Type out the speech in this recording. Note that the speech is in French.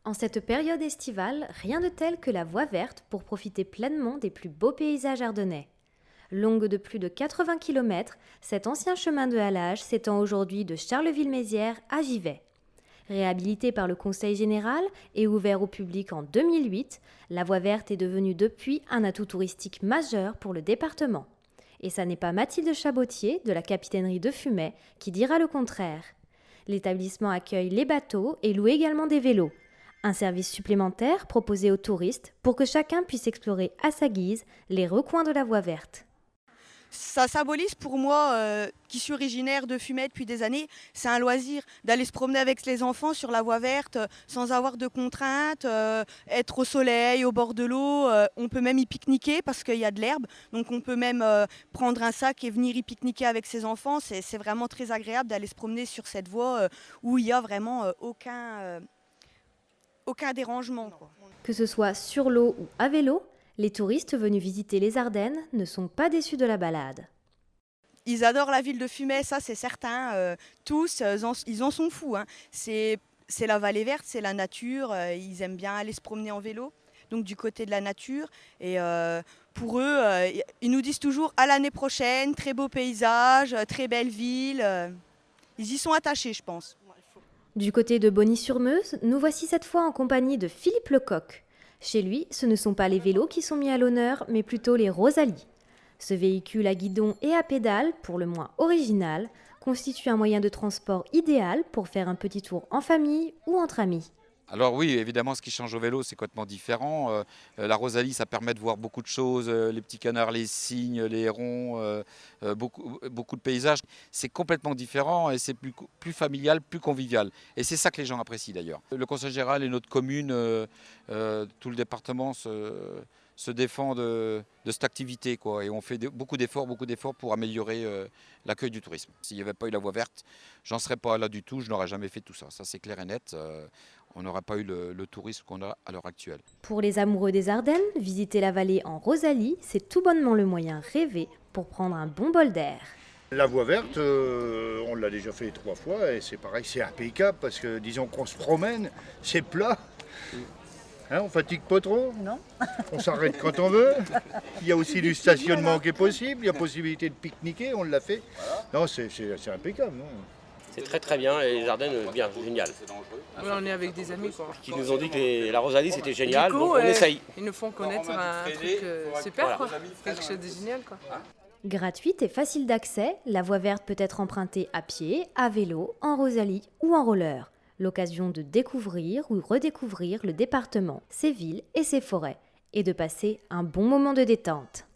En cette période estivale, rien de tel que la voie verte pour profiter pleinement des plus beaux paysages ardennais. Longue de plus de 80 km, cet ancien chemin de halage s'étend aujourd'hui de Charleville-Mézières à Givet. Réhabilité par le Conseil général et ouvert au public en 2008, la voie verte est devenue depuis un atout touristique majeur pour le département. Et ça n'est pas Mathilde Chabotier de la capitainerie de Fumay qui dira le contraire. L'établissement accueille les bateaux et loue également des vélos. Un service supplémentaire proposé aux touristes pour que chacun puisse explorer à sa guise les recoins de la voie verte. Ça symbolise pour moi, qui suis originaire de Fumay depuis des années, c'est un loisir d'aller se promener avec les enfants sur la voie verte sans avoir de contraintes, être au soleil, au bord de l'eau. On peut même y pique-niquer parce qu'il y a de l'herbe. Donc on peut même prendre un sac et venir y pique-niquer avec ses enfants. C'est vraiment très agréable d'aller se promener sur cette voie où il n'y a vraiment aucun dérangement, quoi. Que ce soit sur l'eau ou à vélo, les touristes venus visiter les Ardennes ne sont pas déçus de la balade. Ils adorent la ville de Fumay, ça c'est certain. Tous, ils en sont fous, hein. C'est la vallée verte, c'est la nature. Ils aiment bien aller se promener en vélo, donc du côté de la nature. Et pour eux, ils nous disent toujours à l'année prochaine, très beau paysage, très belle ville. Ils y sont attachés, je pense. Du côté de Bonny-sur-Meuse, nous voici cette fois en compagnie de Philippe Lecoq. Chez lui, ce ne sont pas les vélos qui sont mis à l'honneur, mais plutôt les Rosalie. Ce véhicule à guidon et à pédale, pour le moins original, constitue un moyen de transport idéal pour faire un petit tour en famille ou entre amis. Alors oui, évidemment, ce qui change au vélo, c'est complètement différent. La Rosalie, ça permet de voir beaucoup de choses, les petits canards, les cygnes, les hérons, beaucoup de paysages. C'est complètement différent et c'est plus familial, plus convivial. Et c'est ça que les gens apprécient d'ailleurs. Le Conseil général et notre commune, tout le département se défend de cette activité, quoi. Et on fait beaucoup d'efforts pour améliorer l'accueil du tourisme. S'il n'y avait pas eu la voie verte, j'en serais pas là du tout, je n'aurais jamais fait tout ça. Ça c'est clair et net. On n'aurait pas eu le tourisme qu'on a à l'heure actuelle. Pour les amoureux des Ardennes, visiter la vallée en Rosalie, c'est tout bonnement le moyen rêvé pour prendre un bon bol d'air. La voie verte, on l'a déjà fait 3 fois et c'est pareil, c'est impeccable parce que disons qu'on se promène, c'est plat. Hein, on fatigue pas trop, Non. on s'arrête quand on veut. Il y a aussi du stationnement qui est possible, il y a possibilité de pique-niquer, on l'a fait. Non, c'est impeccable. Non. C'est très très bien et les Ardennes, bien, génial. Ouais, on est avec des amis quoi. Qui nous ont dit que la Rosalie c'était génial, Du coup, donc on essaye. Ils nous font connaître un truc super quoi. Quelque chose de génial quoi. Gratuite et facile d'accès, la voie verte peut être empruntée à pied, à vélo, en Rosalie ou en roller. L'occasion de découvrir ou redécouvrir le département, ses villes et ses forêts, et de passer un bon moment de détente.